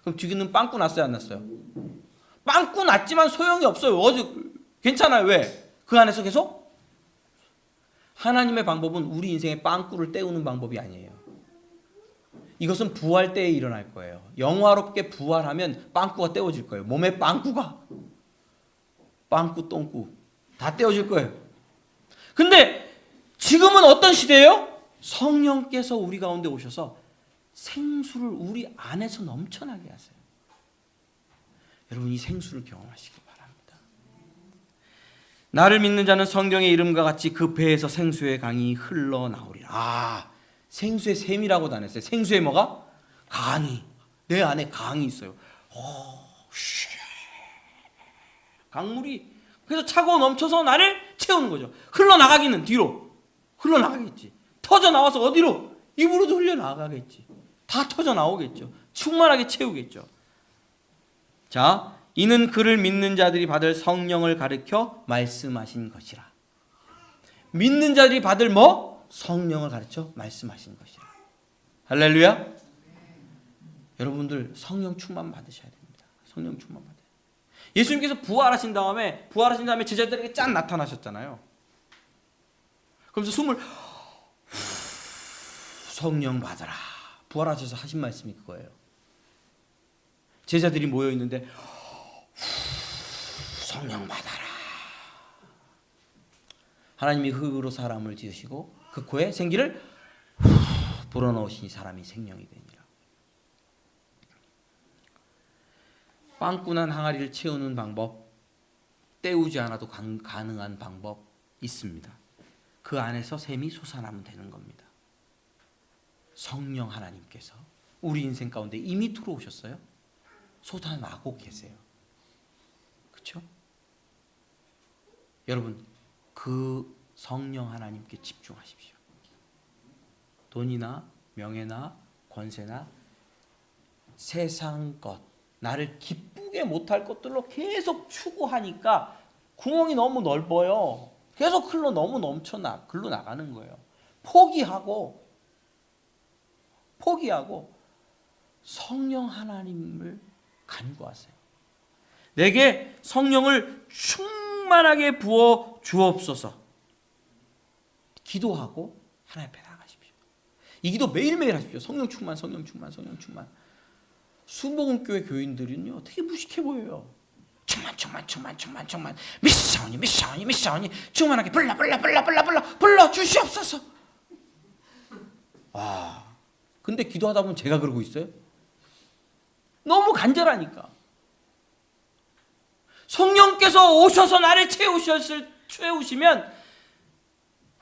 그럼 뒤에는 빵꾸 났어요, 안 났어요? 빵꾸 났지만 소용이 없어요. 괜찮아요. 왜? 그 안에서 계속? 하나님의 방법은 우리 인생의 빵꾸를 때우는 방법이 아니에요. 이것은 부활 때에 일어날 거예요. 영화롭게 부활하면 빵꾸가 떼어질 거예요. 몸에 빵꾸가. 빵꾸, 똥꾸 다 떼어질 거예요. 근데 지금은 어떤 시대예요? 성령께서 우리 가운데 오셔서 생수를 우리 안에서 넘쳐나게 하세요. 여러분, 이 생수를 경험하시기 바랍니다. 나를 믿는 자는 성경의 이름과 같이 그 배에서 생수의 강이 흘러나오리라. 생수의 샘이라고도 안 했어요. 생수의 뭐가? 강이. 내 안에 강이 있어요. 강물이 그래서 차고 넘쳐서 나를 채우는 거죠. 흘러나가기는 뒤로. 흘러나가겠지. 터져 나와서 어디로? 입으로도 흘려나가겠지. 다 터져 나오겠죠. 충만하게 채우겠죠. 자, 이는 그를 믿는 자들이 받을 성령을 가르쳐 말씀하신 것이라. 믿는 자들이 받을 뭐? 성령을 가르쳐 말씀하신 것이라. 할렐루야. 여러분들 성령 충만 받으셔야 됩니다. 성령 충만 받아요. 예수님께서 부활하신 다음에 제자들에게 짠 나타나셨잖아요. 그러면서 숨을 성령 받아라. 부활하셔서 하신 말씀이 그거예요. 제자들이 모여 있는데 성령 받아라. 하나님이 흙으로 사람을 지으시고 그 코에 생기를 불어넣으시니 사람이 생명이 되니라. 빵꾸난 항아리를 채우는 방법, 때우지 않아도 가능한 방법 있습니다. 그 안에서 샘이 솟아나면 되는 겁니다. 성령 하나님께서 우리 인생 가운데 이미 들어오셨어요. 솟아나고 계세요. 그렇죠? 여러분, 그 성령 하나님께 집중하십시오. 돈이나 명예나 권세나 세상 것, 나를 기쁘게 못할 것들로 계속 추구하니까 구멍이 너무 넓어요. 계속 너무 글로 나가는 거예요. 포기하고 성령 하나님을 간구하세요. 내게 성령을 충만하게 부어 주옵소서. 기도하고 하나님 앞에 나가십시오. 이 기도 매일매일 하십시오. 성령 충만, 성령 충만, 성령 충만. 수복음교회 교인들은요 되게 무식해 보여요. 충만 미사오니 충만하게 불러 주시옵소서. 와, 근데 기도하다 보면 제가 그러고 있어요. 너무 간절하니까. 성령께서 오셔서 나를 채우시면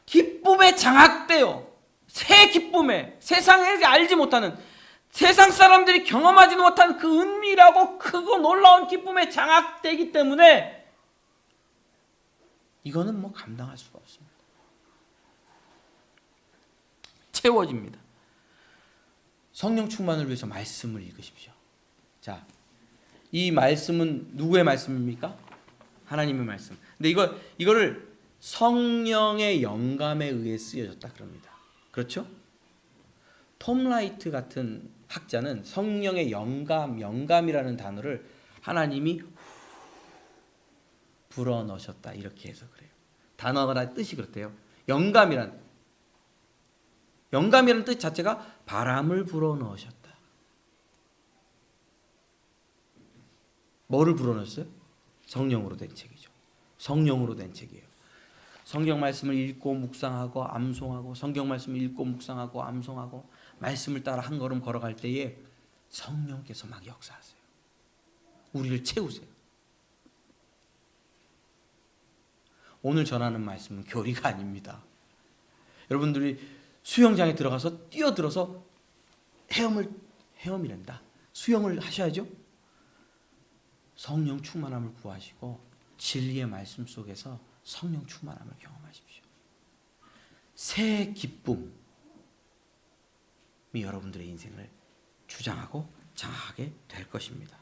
기쁨에 장악돼요. 새 기쁨에, 세상에 알지 못하는, 세상 사람들이 경험하지 못한 그 은밀하고 크고 놀라운 기쁨에 장악되기 때문에 이거는 뭐 감당할 수가 없습니다. 채워집니다. 성령 충만을 위해서 말씀을 읽으십시오. 자, 이 말씀은 누구의 말씀입니까? 하나님의 말씀. 근데 이거를 성령의 영감에 의해 쓰여졌다 그럽니다. 그렇죠? 톰 라이트 같은 학자는 성령의 영감이라는 단어를 하나님이 불어넣으셨다 이렇게 해서 그래요. 단어가 뜻이 그렇대요. 영감이란 뜻 자체가 바람을 불어넣으셨다. 뭐를 불어넣었어요? 성령으로 된 책이죠. 성령으로 된 책이에요. 성경 말씀을 읽고 묵상하고 암송하고, 성경 말씀을 읽고 묵상하고 암송하고 말씀을 따라 한 걸음 걸어갈 때에 성령께서 막 역사하세요. 우리를 채우세요. 오늘 전하는 말씀은 교리가 아닙니다. 여러분들이 수영장에 들어가서 뛰어들어서 헤엄이란다. 수영을 하셔야죠. 성령 충만함을 구하시고 진리의 말씀 속에서 성령 충만함을 경험하십시오. 새 기쁨이 여러분들의 인생을 주장하고 장하게 될 것입니다.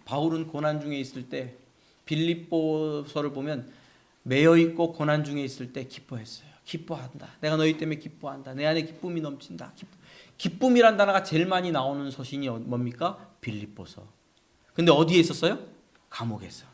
바울은 고난 중에 있을 때 빌립보서를 보면 매여 있고 고난 중에 있을 때 기뻐했어요. 기뻐한다. 내가 너희 때문에 기뻐한다. 내 안에 기쁨이 넘친다. 기쁨이란 단어가 제일 많이 나오는 서신이 뭡니까? 빌립보서. 근데 어디에 있었어요? 감옥에서.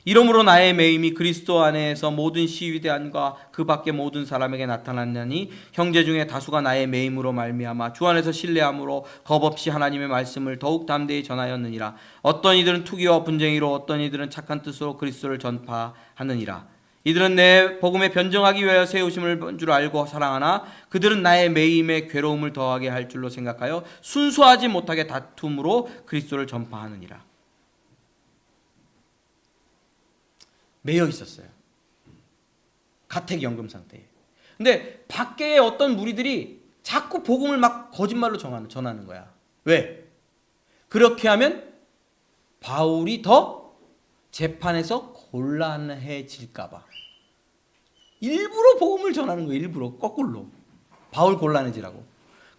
이러므로 나의 매임이 그리스도 안에서 모든 시위대안과 그 밖의 모든 사람에게 나타났느니 형제 중에 다수가 나의 매임으로 말미암아 주 안에서 신뢰함으로 겁없이 하나님의 말씀을 더욱 담대히 전하였느니라. 어떤 이들은 투기와 분쟁이로 어떤 이들은 착한 뜻으로 그리스도를 전파하느니라. 이들은 내 복음에 변정하기 위하여 세우심을 줄 알고 사랑하나 그들은 나의 매임에 괴로움을 더하게 할 줄로 생각하여 순수하지 못하게 다툼으로 그리스도를 전파하느니라. 매여 있었어요. 가택연금 상태에. 근데 밖에 어떤 무리들이 자꾸 복음을 막 거짓말로 전하는 거야. 왜? 그렇게 하면 바울이 더 재판에서 곤란해질까 봐. 일부러 복음을 전하는 거예요. 일부러 거꾸로. 바울 곤란해지라고.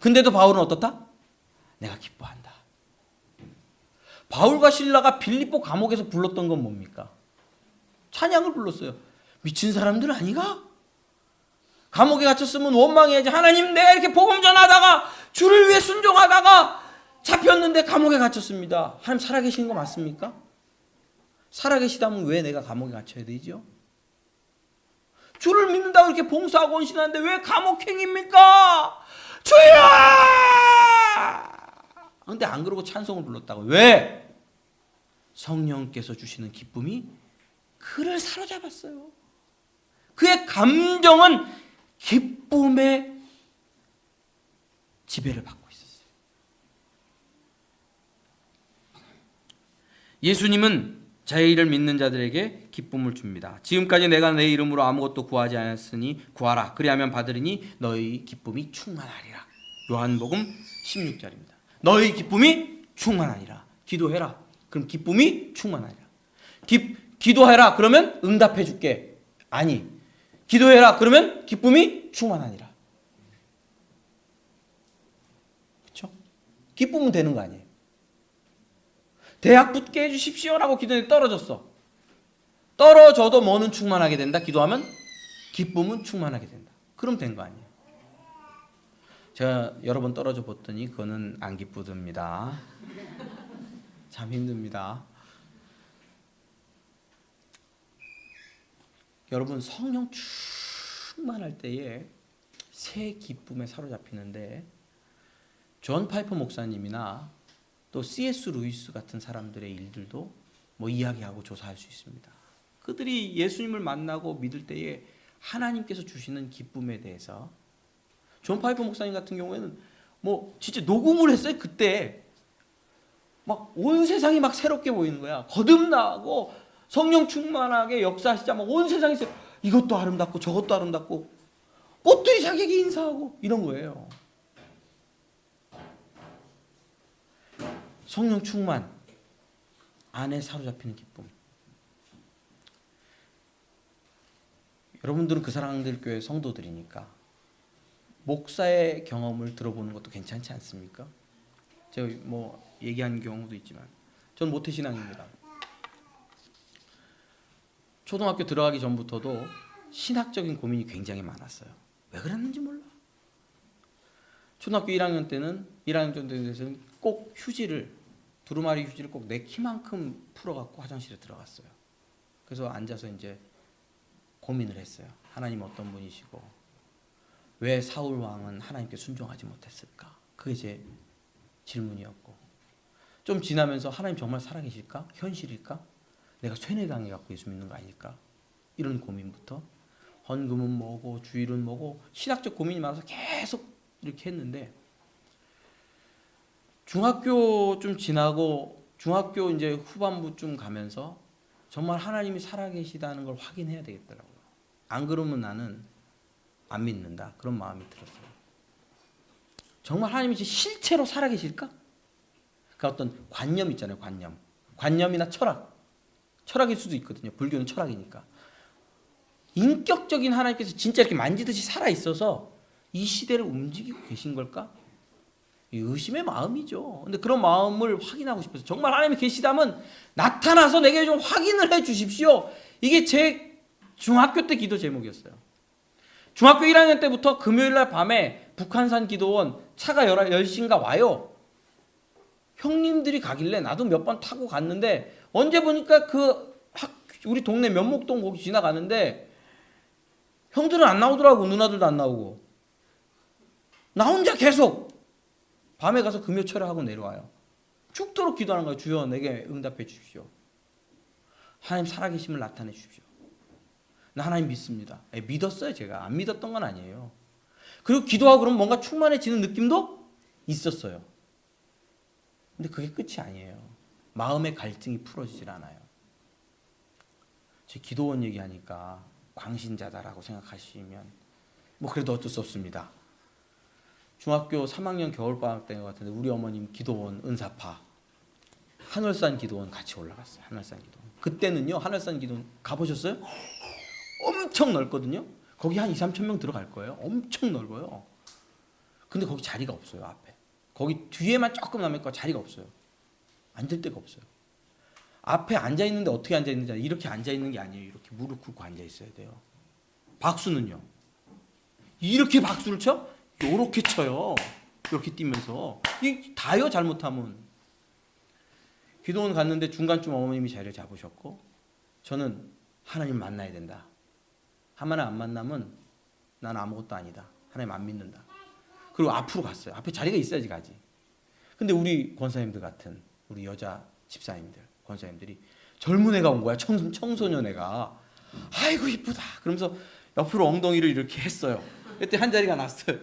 근데도 바울은 어떻다? 내가 기뻐한다. 바울과 실라가 빌립보 감옥에서 불렀던 건 뭡니까? 찬양을 불렀어요. 미친 사람들 아니가? 감옥에 갇혔으면 원망해야지. 하나님, 내가 이렇게 복음 전하다가 주를 위해 순종하다가 잡혔는데 감옥에 갇혔습니다. 하나님 살아계시는 거 맞습니까? 살아계시다면 왜 내가 감옥에 갇혀야 되죠? 주를 믿는다고 이렇게 봉사하고 헌신하는데 왜 감옥행입니까? 주여! 근데 안 그러고 찬송을 불렀다고. 왜? 성령께서 주시는 기쁨이 그를 사로잡았어요. 그의 감정은 기쁨의 지배를 받고 있었어요. 예수님은 자기를 믿는 자들에게 기쁨을 줍니다. 지금까지 내가 내 이름으로 아무것도 구하지 않았으니 구하라. 그리하면 받으리니 너희 기쁨이 충만하리라. 요한복음 16절입니다. 너희 기쁨이 충만하리라. 기도해라. 그럼 기쁨이 충만하리라. 기도해라. 그러면 응답해 줄게. 아니. 기도해라. 그러면 기쁨이 충만하니라. 그렇죠? 기쁨은 되는 거 아니에요. 대학 붙게 해주십시오라고 기도했는데 떨어졌어. 떨어져도 뭐는 충만하게 된다. 기도하면 기쁨은 충만하게 된다. 그럼 된 거 아니에요. 제가 여러 번 떨어져 봤더니 그거는 안 기쁘답니다. 참 힘듭니다. 여러분, 성령 충만할 때에 새 기쁨에 사로잡히는데 존 파이퍼 목사님이나 또 C.S. 루이스 같은 사람들의 일들도 뭐 이야기하고 조사할 수 있습니다. 그들이 예수님을 만나고 믿을 때에 하나님께서 주시는 기쁨에 대해서 존 파이퍼 목사님 같은 경우에는 뭐 진짜 녹음을 했어요. 그때 막 온 세상이 막 새롭게 보이는 거야. 거듭나고 성령 충만하게 역사하시자 막 온 세상에서 이것도 아름답고 저것도 아름답고 꽃들이 자기에게 인사하고 이런 거예요. 성령 충만 안에 사로잡히는 기쁨. 여러분들은 그 사랑들 교회 성도들이니까 목사의 경험을 들어보는 것도 괜찮지 않습니까? 제가 뭐 얘기한 경우도 있지만 전 모태신앙입니다. 초등학교 들어가기 전부터도 신학적인 고민이 굉장히 많았어요. 왜 그랬는지 몰라. 초등학교 1학년 때는 1학년 때는 꼭 휴지를 두루마리 휴지를 꼭 내 키만큼 풀어갖고 화장실에 들어갔어요. 그래서 앉아서 이제 고민을 했어요. 하나님 어떤 분이시고 왜 사울 왕은 하나님께 순종하지 못했을까? 그게 제 질문이었고 좀 지나면서 하나님 정말 살아계실까? 현실일까? 내가 쇠뇌당해갖고 예수 믿는 거 아닐까? 이런 고민부터 헌금은 뭐고 주일은 뭐고 신학적 고민이 많아서 계속 이렇게 했는데 중학교 좀 지나고 중학교 이제 후반부쯤 가면서 정말 하나님이 살아계시다는 걸 확인해야 되겠더라고요. 안 그러면 나는 안 믿는다. 그런 마음이 들었어요. 정말 하나님이 실체로 살아계실까? 그 어떤 관념 있잖아요. 관념이나 철학일 수도 있거든요. 불교는 철학이니까. 인격적인 하나님께서 진짜 이렇게 만지듯이 살아있어서 이 시대를 움직이고 계신 걸까? 의심의 마음이죠. 근데 그런 마음을 확인하고 싶어서 정말 하나님이 계시다면 나타나서 내게 좀 확인을 해 주십시오. 이게 제 중학교 때 기도 제목이었어요. 중학교 1학년 때부터 금요일날 밤에 북한산 기도원 차가 10시인가 와요. 형님들이 가길래 나도 몇 번 타고 갔는데 언제 보니까 우리 동네 면목동 거기 지나가는데 형들은 안 나오더라고. 누나들도 안 나오고. 나 혼자 계속 밤에 가서 금요 철회하고 내려와요. 죽도록 기도하는 거예요. 주여 내게 응답해 주십시오. 하나님 살아계심을 나타내 주십시오. 나 하나님 믿습니다. 믿었어요. 제가 안 믿었던 건 아니에요. 그리고 기도하고 그러면 뭔가 충만해지는 느낌도 있었어요. 근데 그게 끝이 아니에요. 마음의 갈등이 풀어지질 않아요. 제 기도원 얘기하니까 광신자다라고 생각하시면 뭐 그래도 어쩔 수 없습니다. 중학교 3학년 겨울방학 때인 것 같은데 우리 어머님 기도원 은사파 하늘산 기도원 같이 올라갔어요. 하늘산 기도원. 그때는요 하늘산 기도원 가보셨어요? 엄청 넓거든요. 거기 한 2, 3천 명 들어갈 거예요. 엄청 넓어요. 근데 거기 자리가 없어요. 앞에. 거기 뒤에만 조금 남을까 자리가 없어요. 앉을 데가 없어요. 앞에 앉아있는데 어떻게 앉아있는지 이렇게 앉아있는 게 아니에요. 이렇게 무릎 꿇고 앉아있어야 돼요. 박수는요. 이렇게 박수를 쳐? 요렇게 쳐요. 이렇게 뛰면서. 이 다요 잘못하면. 기도원 갔는데 중간쯤 어머님이 자리를 잡으셨고 저는 하나님 만나야 된다. 하나님 안 만나면 난 아무것도 아니다. 하나님 안 믿는다. 그리고 앞으로 갔어요. 앞에 자리가 있어야지 가지. 근데 우리 권사님들 같은 우리 여자 집사님들, 권사님들이 젊은 애가 온 거야. 청소년 애가. 아이고 이쁘다. 그러면서 옆으로 엉덩이를 이렇게 했어요. 그때 한 자리가 났어요.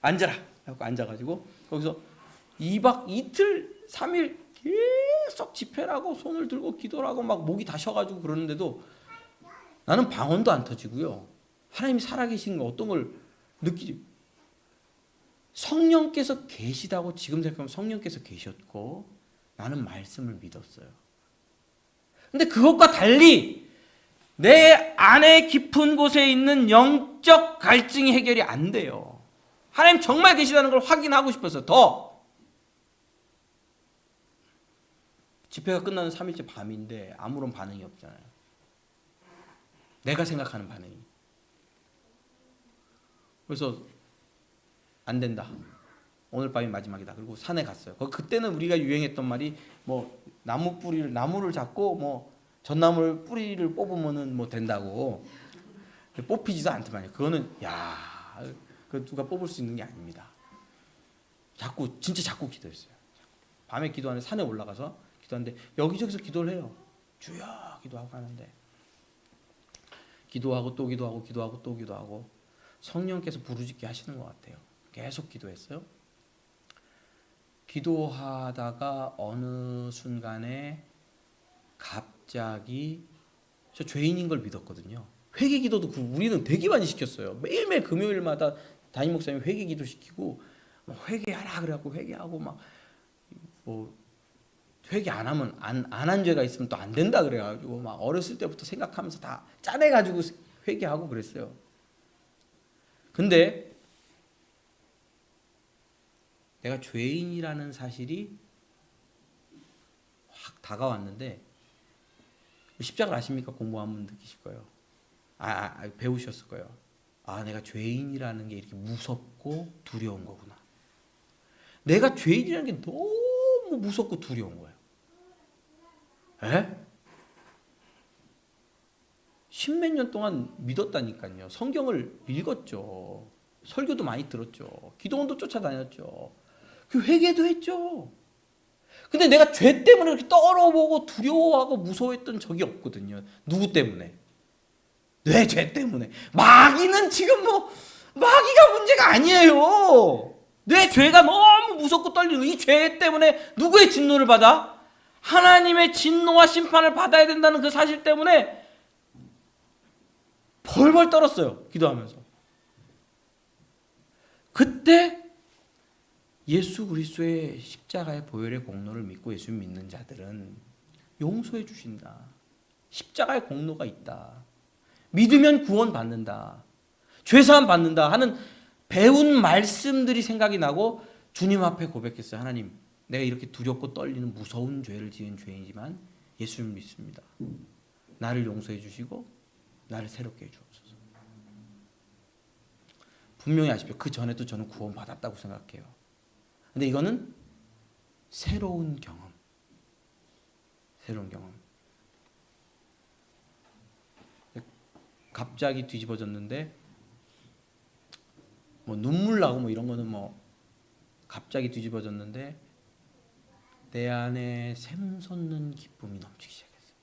앉아라. 하고 앉아가지고 거기서 2박 이틀 3일 계속 집회라고 손을 들고 기도를 하고 막 목이 다 쉬어가지고 그러는데도 나는 방언도 안 터지고요. 하나님이 살아계신 거 어떤 걸 느끼지. 성령께서 계시다고 지금 생각하면 성령께서 계셨고 나는 말씀을 믿었어요. 근데 그것과 달리 내 안에 깊은 곳에 있는 영적 갈증이 해결이 안 돼요. 하나님 정말 계시다는 걸 확인하고 싶어서 더 집회가 끝나는 3일째 밤인데 아무런 반응이 없잖아요. 내가 생각하는 반응이. 그래서 안 된다. 오늘 밤이 마지막이다. 그리고 산에 갔어요. 그때는 우리가 유행했던 말이 뭐 나무를 잡고 뭐 전나물 뿌리를 뽑으면은 뭐 된다고. 뽑히지도 않더만요. 그거는 그 누가 뽑을 수 있는 게 아닙니다. 진짜 자꾸 기도했어요. 밤에 기도하는 산에 올라가서 기도하는데 여기저기서 기도를 해요. 주여 기도하고 하는데 기도하고 또 기도하고 기도하고 또 기도하고 성령께서 부르짖게 하시는 것 같아요. 계속 기도했어요. 기도하다가 어느 순간에 갑자기 저 죄인인 걸 믿었거든요. 회개기도도 우리는 되게 많이 시켰어요. 매일매일 금요일마다 담임 목사님 회개기도 시키고 뭐 회개하라 그래갖고 회개하고 막 뭐 회개 안 하면 안 한 죄가 있으면 또 안 된다 그래가지고 막 어렸을 때부터 생각하면서 다 짜내가지고 회개하고 그랬어요. 근데 내가 죄인이라는 사실이 확 다가왔는데 십자가를 아십니까? 공부하면 느끼실 거예요. 배우셨을 거예요. 내가 죄인이라는 게 이렇게 무섭고 두려운 거구나. 내가 죄인이라는 게 너무 무섭고 두려운 거예요. 십몇 년 동안 믿었다니까요. 성경을 읽었죠. 설교도 많이 들었죠. 기도원도 쫓아다녔죠. 그 회개도 했죠. 근데 내가 죄 때문에 이렇게 떨어보고 두려워하고 무서워했던 적이 없거든요. 누구 때문에? 내 죄 때문에. 마귀는 지금 마귀가 문제가 아니에요. 내 죄가 너무 무섭고 떨리는 이 죄 때문에 누구의 진노를 받아? 하나님의 진노와 심판을 받아야 된다는 그 사실 때문에 벌벌 떨었어요. 기도하면서. 그때 예수 그리스도의 십자가의 보혈의 공로를 믿고 예수 믿는 자들은 용서해 주신다. 십자가의 공로가 있다. 믿으면 구원 받는다. 죄사함 받는다 하는 배운 말씀들이 생각이 나고 주님 앞에 고백했어요. 하나님, 내가 이렇게 두렵고 떨리는 무서운 죄를 지은 죄인이지만 예수님 믿습니다. 나를 용서해 주시고 나를 새롭게 해 주옵소서. 분명히 아십시오. 그 전에도 저는 구원 받았다고 생각해요. 근데 이거는 새로운 경험. 새로운 경험. 갑자기 뒤집어졌는데 뭐 눈물 나고 뭐 이런 거는 뭐 갑자기 뒤집어졌는데 내 안에 샘솟는 기쁨이 넘치기 시작했어요.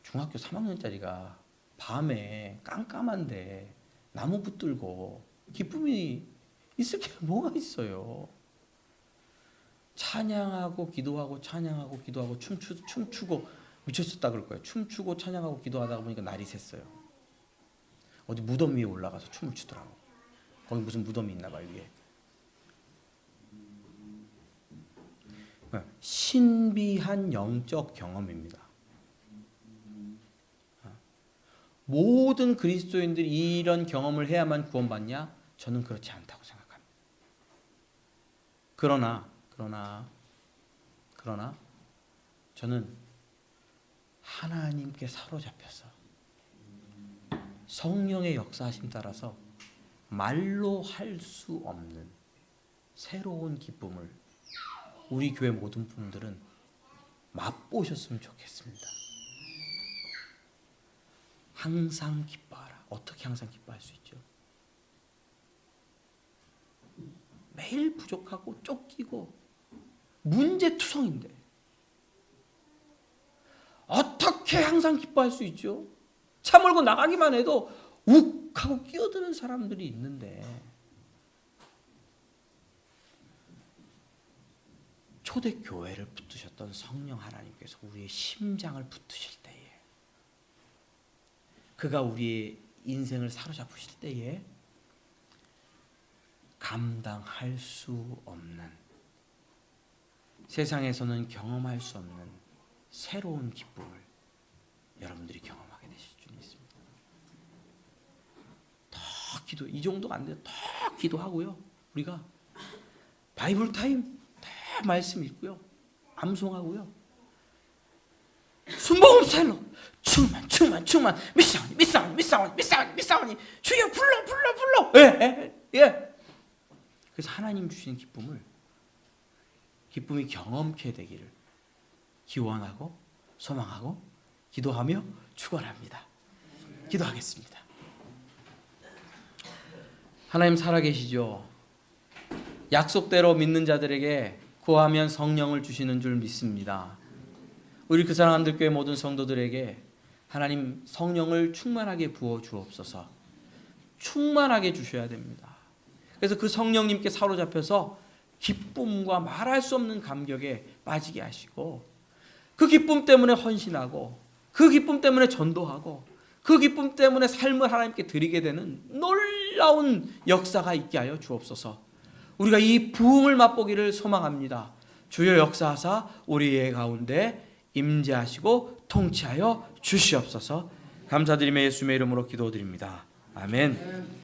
중학교 3학년짜리가 밤에 깜깜한데 나무 붙들고 기쁨이 있을 게 뭐가 있어요. 찬양하고 기도하고 찬양하고 기도하고 춤추고 미쳤었다 그럴 거예요. 춤추고 찬양하고 기도하다 보니까 날이 샜어요. 어디 무덤 위에 올라가서 춤을 추더라고. 거기 무슨 무덤이 있나 봐요, 위에. 신비한 영적 경험입니다. 모든 그리스도인들이 이런 경험을 해야만 구원받냐? 저는 그렇지 않다고 생각합니다. 그러나 저는 하나님께 사로잡혀서 성령의 역사하심 따라서 말로 할 수 없는 새로운 기쁨을 우리 교회 모든 분들은 맛보셨으면 좋겠습니다. 항상 기뻐하라. 어떻게 항상 기뻐할 수 있죠? 매일 부족하고 쫓기고 문제투성인데 어떻게 항상 기뻐할 수 있죠? 차 몰고 나가기만 해도 욱 하고 끼어드는 사람들이 있는데 초대교회를 붙드셨던 성령 하나님께서 우리의 심장을 붙드실 때에 그가 우리의 인생을 사로잡으실 때에 감당할 수 없는 세상에서는 경험할 수 없는 새로운 기쁨을 여러분들이 경험하게 되실 줄 믿습니다. 더 기도 이 정도가 안 돼요. 더 기도하고요. 우리가 바이블 타임 더 말씀 읽고요. 암송하고요. 순복음 스타일로 충만 미사오니 주여 불러 예. 그래서 하나님 주시는 기쁨이 경험케 되기를 기원하고 소망하고 기도하며 축원합니다. 기도하겠습니다. 하나님 살아계시죠. 약속대로 믿는 자들에게 구하면 성령을 주시는 줄 믿습니다. 우리 그 사랑하는 교회 모든 성도들에게 하나님 성령을 충만하게 부어 주옵소서. 충만하게 주셔야 됩니다. 그래서 그 성령님께 사로잡혀서 기쁨과 말할 수 없는 감격에 빠지게 하시고 그 기쁨 때문에 헌신하고 그 기쁨 때문에 전도하고 그 기쁨 때문에 삶을 하나님께 드리게 되는 놀라운 역사가 있게 하여 주옵소서. 우리가 이 부흥을 맛보기를 소망합니다. 주여 역사하사 우리의 가운데 임재하시고 통치하여 주시옵소서. 감사드리며 예수님의 이름으로 기도드립니다. 아멘.